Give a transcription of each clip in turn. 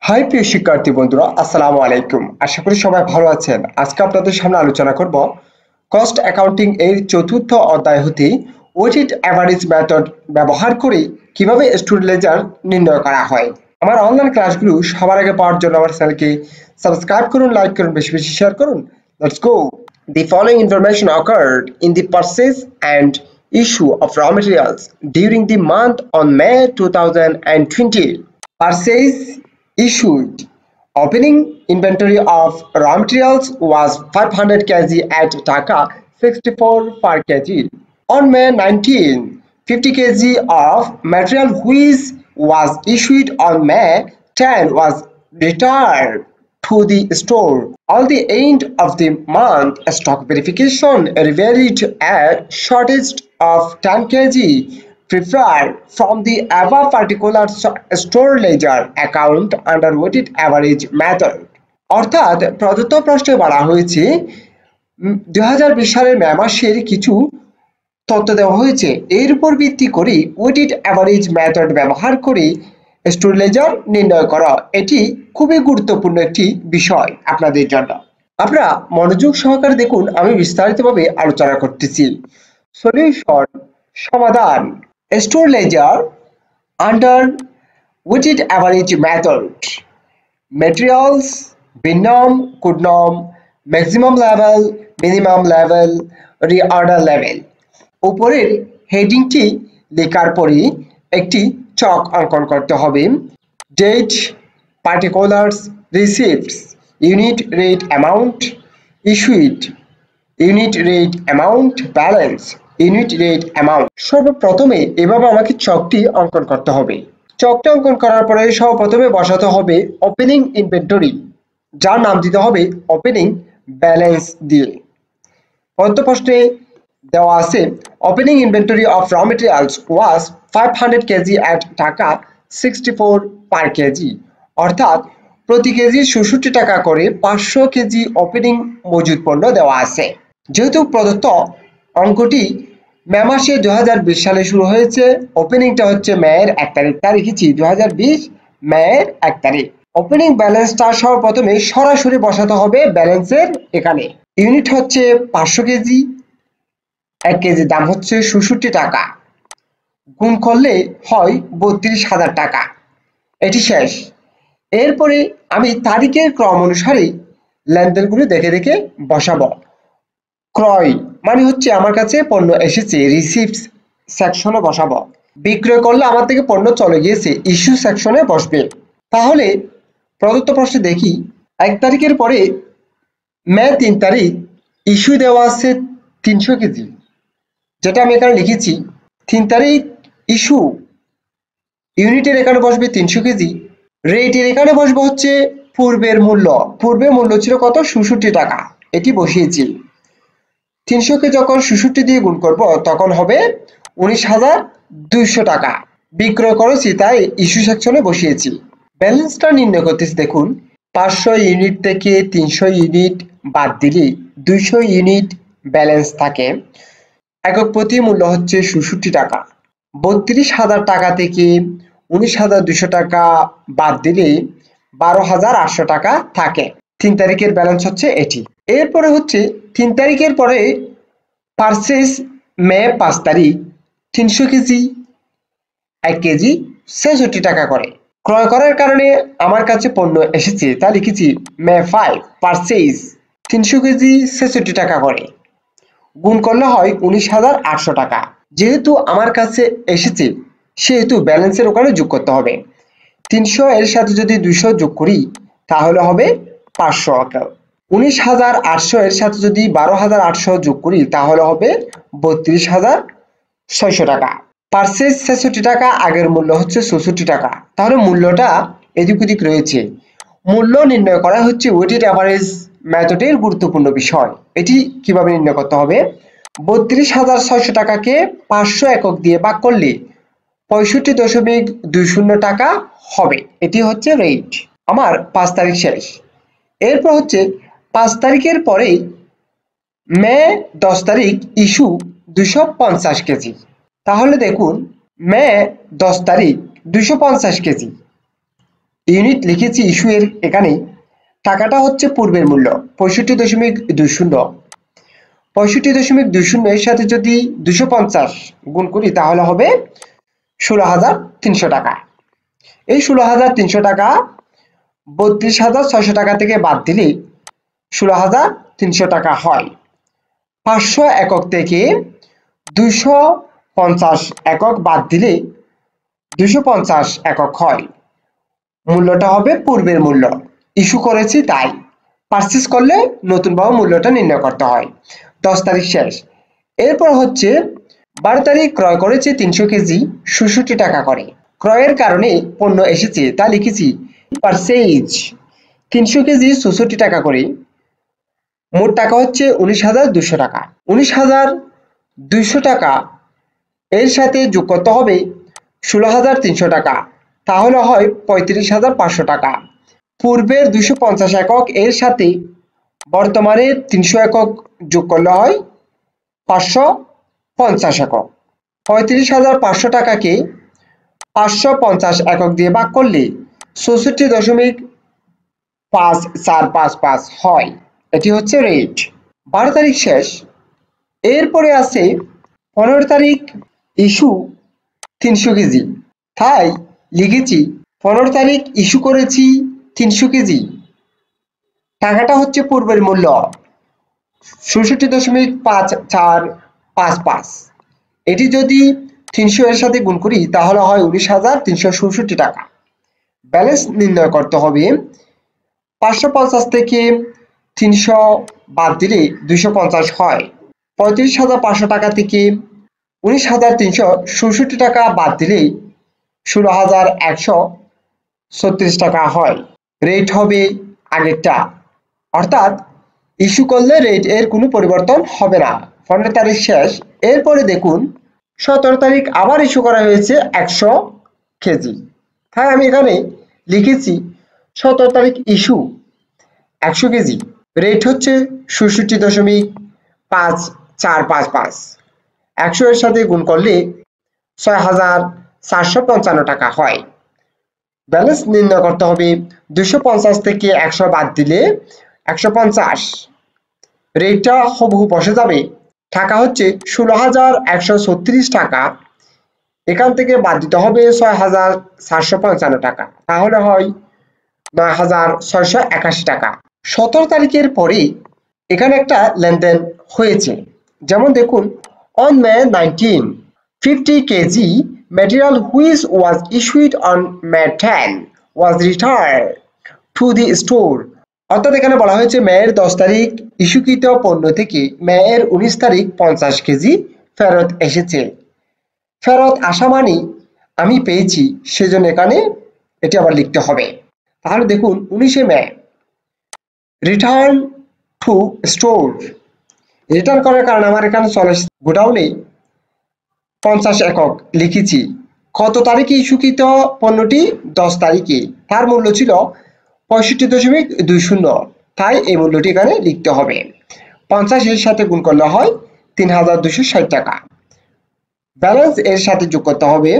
High প্রিয় শিক্ষার্থী বন্ধুরা, আসসালামু আলাইকুম। আশা করি সবাই ভালো আছেন। আজকে আপনাদের সামনে আলোচনা করব কস্ট অ্যাকাউন্টিং এর চতুর্থ অধ্যায় হতে ওয়েটেড অ্যাভারেজ মেথড ব্যবহার করে কিভাবে স্টুডেন্ট লেজার নির্ণয় করা হয়। আমার অনলাইন ক্লাসগুলো সবার আগে পাওয়ার জন্য আমার চ্যানেলকে সাবস্ক্রাইব করুন, লাইক করুন, বেশি বেশি শেয়ার করুন। Let's go. The following information occurred in the purchase and issue of raw materials during the month on May 2020. Purchase issued. Opening inventory of raw materials was 500 kg at Taka 64 per kg. On May 19, 50 kg of material which was issued on May 10 was returned to the store. At the end of the month, stock verification revealed a shortage of 10 kg preferred from the above particular store ledger account under weighted average method. অর্থাৎ প্রদত্ত প্রশ্নে বলা হয়েছে 2020 সালের মে মাসের কিছু তথ্য দেওয়া হয়েছে। এর উপর ভিত্তি করে ওয়েটেড অ্যাভারেজ মেথড ব্যবহার করে স্টোর লেজার নির্ণয় করা। এটি খুবই গুরুত্বপূর্ণ একটি বিষয় আপনাদের জন্য। আপনারা মনোযোগ সহকারে দেখুন, আমি বিস্তারিতভাবে আলোচনা করতেছি। সলিউশন, সমাধান। Store ledger under weighted average method. materials, binom, could-nom, maximum level, minimum level, reorder level। উপরের হেডিংটি লেখার পরে একটি চক অঙ্কন করতে হবে। Date, particulars, receipts, unit rate amount, issued, unit rate amount, balance, unit rate amount. সর্বপ্রথমে এভাবে আমাকে চকটি অঙ্কন করতে হবে। চকটা অঙ্কন করার পরে সর্বপ্রথমে বসাতে হবে ওপেনিং ইনভেন্টরি, যার নাম দিতে হবে ওপেনিং ব্যালেন্স দিয়ে। পদ্য প্রশ্নে দেওয়া আছে opening inventory of raw materials was 500 KG at টাকা 64 পার কেজি। অর্থাৎ প্রতি কেজি ৬৬ টাকা করে 500 কেজি ওপেনিং মজুদ পণ্য দেওয়া আছে। যেহেতু প্রদত্ত অঙ্কটি মে মাসে 2020 সালে শুরু হয়েছে, ওপেনিংটা হচ্ছে মেয়ের 1 তারিখ লিখেছি 2020 মেয়ের 1 তারিখ। ওপেনিং ব্যালেন্সটা সর্বপ্রথমে সরাসরি বসাতে হবে ব্যালেন্সের এখানে। ইউনিট হচ্ছে 500 কেজি, 1 কেজির দাম হচ্ছে ৬৬ টাকা, গুণ করলে হয় 32,000 টাকা। এটি শেষ। এরপরে আমি তারিখের ক্রম অনুসারে লেনদেনগুলো দেখে দেখে বসাবো। ক্রয় মানে হচ্ছে আমার কাছে পণ্য এসেছে, রিসিপ্টস সেকশনে বসাবো। বিক্রয় করলে আমার থেকে পণ্য চলে গিয়েছে, ইস্যু সেকশনে বসবে। তাহলে প্রদত্ত প্রশ্নে দেখি 1 তারিখের পরে মে 3 তারিখ ইস্যু দেওয়া আছে 300 কেজি, যেটা আমি এখানে লিখেছি 3 তারিখ ইস্যু। ইউনিটের এখানে বসবে 300 কেজি, রেটের এখানে বসবে হচ্ছে পূর্বের মূল্য। পূর্বের মূল্য ছিল কত? ৬৬ টাকা, এটি বসিয়েছি। 300 কে যখন ৬৬ দিয়ে গুণ করব তখন হবে 19,200 টাকা। বিক্রয় করেছি তাই ইস্যু সেকশনে বসিয়েছি। ব্যালেন্সটা নির্ণয় করতেছি। দেখুন 500 ইউনিট থেকে 300 ইউনিট বাদ দিলে 200 ইউনিট ব্যালেন্স থাকে। একক প্রতি মূল্য হচ্ছে ৬৬ টাকা। 32,000 টাকা থেকে 19,200 টাকা বাদ দিলে 12,800 টাকা থাকে। 3 তারিখের ব্যালেন্স হচ্ছে এটি। এরপরে হচ্ছে 3 তারিখের পরে পারচেজ মে 5 তারিখ 300 কেজি, 1 কেজি 66 টাকা করে। ক্রয় করার কারণে আমার কাছে পণ্য এসেছে, তা লিখেছি মে 5 পারচেজ 300 কেজি 66 টাকা করে, গুণ করলে হয় 19,800 টাকা। যেহেতু আমার কাছে এসেছে সেহেতু ব্যালেন্সের ওখানে যোগ করতে হবে। 300 এর সাথে যদি 200 যোগ করি তাহলে হবে 500। 19,800 এর সাথে যদি 12,800 যোগ করি তাহলে হবে 32,600 টাকা। পারচেজ 66 টাকা, আগের মূল্য হচ্ছে 64 টাকা, তাহলে মূল্যটা এদিক ওদিক রয়েছে। মূল্য নির্ণয় করা হচ্ছে ওয়েটেড অ্যাভারেজ মেথডের গুরুত্বপূর্ণ বিষয়। এটি কিভাবে নির্ণয় করতে হবে? 32,600 টাকাকে 500 একক দিয়ে ভাগ করলে 65.20 টাকা হবে। এটি হচ্ছে রেট। আমার 5 তারিখ শেষ। এরপর হচ্ছে 5 তারিখের পরে মে 10 তারিখ ইস্যু 250 কেজি। তাহলে দেখুন মে 10 তারিখ 250 কেজি, ইউনিট লিখেছি ইস্যু এর এখানে। টাকাটা হচ্ছে পূর্বের মূল্য 65.20। 65.20 এর সাথে যদি 250 গুণ করি তাহলে হবে 16,300 টাকা। এই 16,300 টাকা 32,600 টাকা থেকে বাদ দিলে 16,300 টাকা হয়। 500 একক থেকে 250 একক বাদ দিলে 250 একক হয়। মূল্যটা হবে পূর্বের মূল্য, ইস্যু করেছি তাই। পারচেজ করলে নতুনভাবে মূল্যটা নির্ণয় করতে হয়। 10 তারিখ শেষ। এরপর হচ্ছে 12 তারিখ ক্রয় করেছে 300 কেজি ৬৬ টাকা করে। ক্রয়ের কারণে পণ্য এসেছে তা লিখেছি পারচেজ 300 কেজি ৬৬ টাকা করে। মোট টাকা হচ্ছে 19,200 টাকা। 19,200 টাকা এর সাথে যোগ করতে হবে 16,300 টাকা, তাহলে হয় 35,500 টাকা। পূর্বের 250 একক এর সাথে বর্তমানের 300 একক যোগ করলে হয় 550 একক। 35,500 টাকাকে 550 একক দিয়ে ভাগ করলে 64.5455 হয়। এটি হচ্ছে রেট। 12 তারিখ শেষ। এরপরে আছে 15 তারিখ ইস্যু 300 কেজি, তাই লিখেছি 15 তারিখ ইস্যু করেছি 300 কেজি। টাকাটা হচ্ছে পূর্বের মূল্য ৬৬.5455। এটি যদি 300 এর সাথে গুণ করি তাহলে হয় 19,367 টাকা। ব্যালেন্স নির্ণয় করতে হবে। 550 থেকে 300 বাদ দিলে 250 হয়। 35,500 টাকা থেকে 19,367 টাকা বাদ দিলে 16,136 টাকা হয়। রেট হবে আগেরটা, অর্থাৎ ইস্যু করলে রেট এর কোনো পরিবর্তন হবে না। 15 তারিখ শেষ। এরপরে দেখুন 17 তারিখ আবার ইস্যু করা হয়েছে 100 কেজি, তাই আমি এখানে লিখেছি 17 তারিখ ইস্যু 100 কেজি। রেট হচ্ছে ৬৬.5455। 100 এর সাথে গুণ করলে 6,455 টাকা হয়। ব্যালেন্স নির্ণয় করতে হবে। 250 থেকে 100 বাদ দিলে 150। রেটটা হুবহু বসে যাবে। টাকা হচ্ছে 16,136 টাকা। এখান থেকে বাদ দিতে হবে 6,455 টাকা, তাহলে হয় 9,681 টাকা। 17 তারিখের পরে এখানে একটা লেনদেন হয়েছে। যেমন দেখুন, on May 19, 50 kg material which was issued on May 10 was returned to the store. অর্থাৎ এখানে বলা হয়েছে মেয়ের 10 তারিখ ইস্যুকৃত পণ্য থেকে মেয়ের 19 তারিখ 50 কেজি ফেরত এসেছে। ফেরত আসা মানে আমি পেয়েছি, সেজন্য এখানে এটি আবার লিখতে হবে। তাহলে দেখুন 19শে মে রিটার্ন টু স্টোর। রিটার্ন করার কারণে আমার এখানে চলে গোডাউনে 50 একক লিখেছি। কত তারিখে ইস্যুকৃত পণ্যটি? 10 তারিখে। তার মূল্য ছিল 65.20, তাই এই মূল্যটি এখানে লিখতে হবে। 50 এর সাথে গুণ করলে হয় 3,260 টাকা। ব্যালেন্স এর সাথে যোগ করতে হবে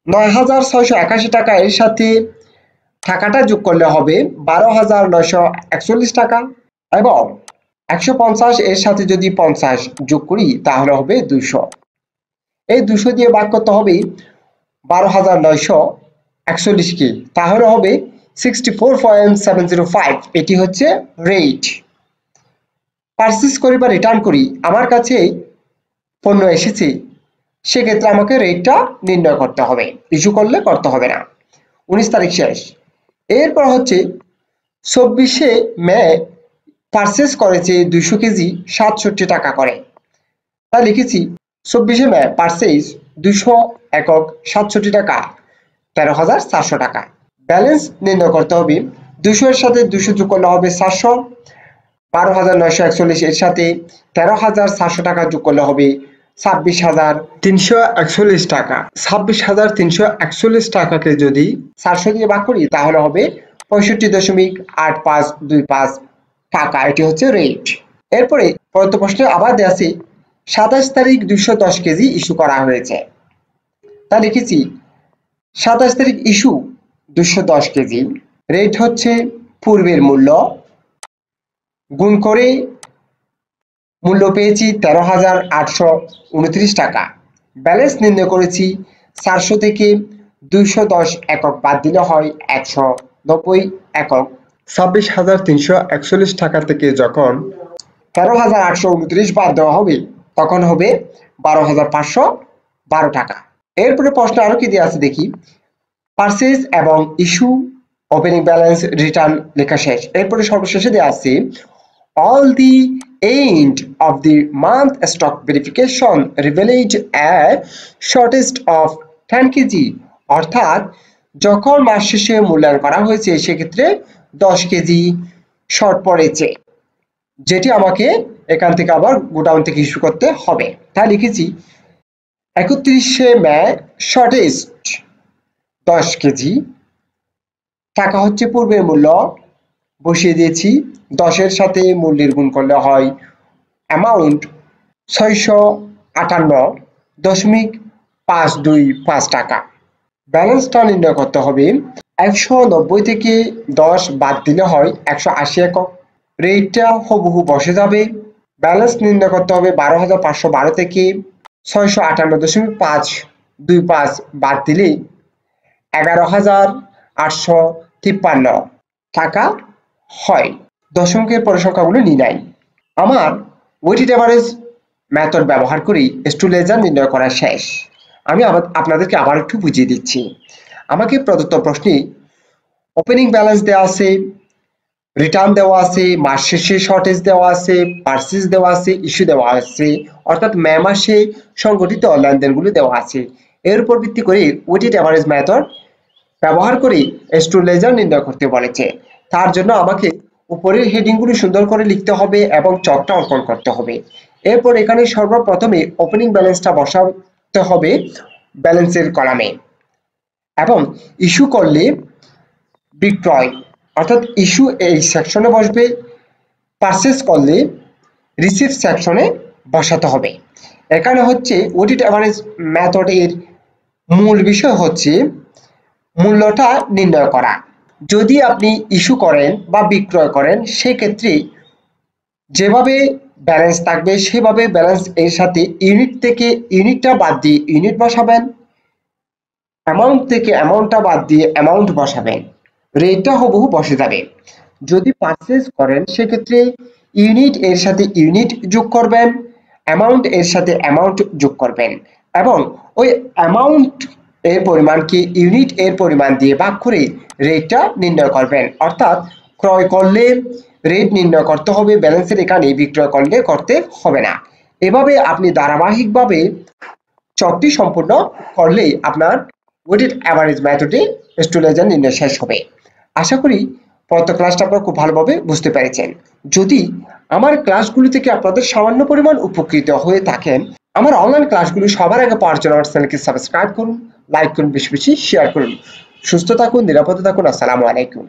9,681 টাকা। এর সাথে টাকাটা যোগ করলে হবে 12,941 টাকা, এবং 150 এর সাথে যদি 50 যোগ করি তাহলে হবে 200। এই 200 দিয়ে ভাগ করতে হবে 12,941 কে, তাহলে হবে 64.705। এটি হচ্ছে রেট। পারচেজ করি বা রিটার্ন করি, আমার কাছে পণ্য এসেছে, সেক্ষেত্রে আমাকে রেটটা নির্ণয় করতে হবে, ইস্যু করলে করতে হবে না। 19 তারিখ শেষ। এরপর হচ্ছে 24শে মে পারচেজ করেছে 200 কেজি 67 টাকা করে। তাই লিখেছি 24শে মে পারচেজ 200 একক 67 টাকা, 13,400 টাকা। ব্যালেন্স নির্ণয় করতে হবে। 200 এর সাথে 200 যোগ করলে হবে 400। 12,941 এর সাথে 13,400 টাকা যোগ করলে হবে 26,341 টাকা। 26,341 টাকাকে যদি 400 দিয়ে ভাগ করি তাহলে হবে 65.8525 টাকা। এটি হচ্ছে রেট। এরপরে পরবর্তী প্রশ্নে আবার দেয়া আছে 27 তারিখ 210 কেজি ইস্যু করা হয়েছে। তা লিখেছি 27 তারিখ ইস্যু 210 কেজি, রেট হচ্ছে পূর্বের মূল্য, গুণ করে মূল্য পেয়েছি 13,829 টাকা। ব্যালেন্স নির্ণয় করেছি 400 থেকে 210 একক বাদ দিলে হয় 190 একক। 26,341 টাকা থেকে যখন 13,829 বাদ দেওয়া হবে তখন হবে 12,512 টাকা। এরপরে প্রশ্ন আরো কি দেওয়া আছে দেখি। পারচেজ এবং ইস্যু, ওপেনিং ব্যালেন্স, রিটার্ন লেখা শেষ। এরপরে সর্বশেষে দেওয়া আছে all the end of the month stock verification revealed a shortage of 10 KG, অর্থাৎ যখন মাস শেষে মূল্যায়ন করা হয়েছে সেক্ষেত্রে 10 কেজি শর্ট পড়েছে, যেটি আমাকে এখান থেকে আবার গোডাউন থেকে ইস্যু করতে হবে। তাই লিখেছি 31শে মে শর্টেজ 10 কেজি, টাকা হচ্ছে পূর্বের মূল্য, বসিয়ে দিয়েছি। 10-এর সাথে মূল্যের গুণ করলে হয় অ্যামাউন্ট 658.525 টাকা। ব্যালেন্সটা নির্ণয় করতে হবে। 190 থেকে 10 বাদ দিলে হয় 180 একক। রেটটা হুবহু বসে যাবে। ব্যালেন্স নির্ণয় করতে হবে 12,512 থেকে 658.525 বাদ দিলে 11,853 টাকা হয়। দশমিকের পরের সংখ্যাগুলো নির্ণয়। আমার ওয়েটেড এভারেজ মেথড ব্যবহার করেই স্টুলেজার নির্ণয় করা শেষ। আমি আপনাদেরকে আবার একটু বুঝিয়ে দিচ্ছি। আমাকে প্রদত্ত প্রশ্নে ওপেনিং ব্যালেন্স দেওয়া আছে, রিটার্ন দেওয়া আছে, মাস শেষে শর্টেজ দেওয়া আছে, পারচেজ দেওয়া আছে, ইস্যু দেওয়া আছে, অর্থাৎ মে মাসে সংগঠিত লেনদেনগুলো দেওয়া আছে। এর উপর ভিত্তি করে ওয়েটেড এভারেজ মেথড ব্যবহার করে স্টুলেজার নির্ণয় করতে বলেছে। তার জন্য আমাকে উপরের হেডিংগুলি সুন্দর করে লিখতে হবে এবং চকটা অঙ্কন করতে হবে। এরপর এখানে সর্বপ্রথমে ওপেনিং ব্যালেন্সটা বসাতে হবে ব্যালেন্সের কলামে, এবং ইস্যু করলে বিক্রয় অর্থাৎ ইস্যু এই সেকশনে বসবে, পারচেজ করলে রিসিভ সেকশনে বসাতে হবে। এখানে হচ্ছে ওয়েটেড এভারেজ মেথডের মূল বিষয় হচ্ছে মূল্যটা নির্ণয় করা। যদি আপনি ইস্যু করেন বা বিক্রয় করেন সেক্ষেত্রে যেভাবে ব্যালেন্স থাকবে সেভাবে ব্যালেন্স এর সাথে ইউনিট থেকে ইউনিটটা বাদ দিয়ে ইউনিট বসাবেন, অ্যামাউন্ট থেকে অ্যামাউন্টটা বাদ দিয়ে অ্যামাউন্ট বসাবেন, রেটটা হুবহু বসে যাবে। যদি পারচেজ করেন সেক্ষেত্রে ইউনিট এর সাথে ইউনিট যোগ করবেন, অ্যামাউন্ট এর সাথে অ্যামাউন্ট যোগ করবেন এবং ওই অ্যামাউন্ট এর পরিমাণকে ইউনিট এর পরিমাণ দিয়ে ভাগ করে রেটটা নির্ণয় করবেন। অর্থাৎ ক্রয় করলে রেট নির্ণয় করতে হবে ব্যালেন্সের এখানে, বিক্রয় করলে করতে হবে না। এভাবে আপনি ধারাবাহিকভাবে চকটি সম্পূর্ণ করলেই আপনার ওয়েটেড অ্যাভারেজ মেথডে স্টুলেজার নির্ণয় শেষ হবে। আশা করি প্রত্যেক ক্লাসটা আপনারা খুব ভালোভাবে বুঝতে পেরেছেন। যদি আমার ক্লাসগুলি থেকে আপনাদের সামান্য পরিমাণ উপকৃত হয়ে থাকেন, আমার অনলাইন ক্লাসগুলি সবার আগে পাওয়ার জন্য আমার চ্যানেলকে সাবস্ক্রাইব করুন, লাইক করুন, বেশি বেশি শেয়ার করুন। সুস্থ থাকুন, নিরাপদে থাকুন। আসসালামু আলাইকুম।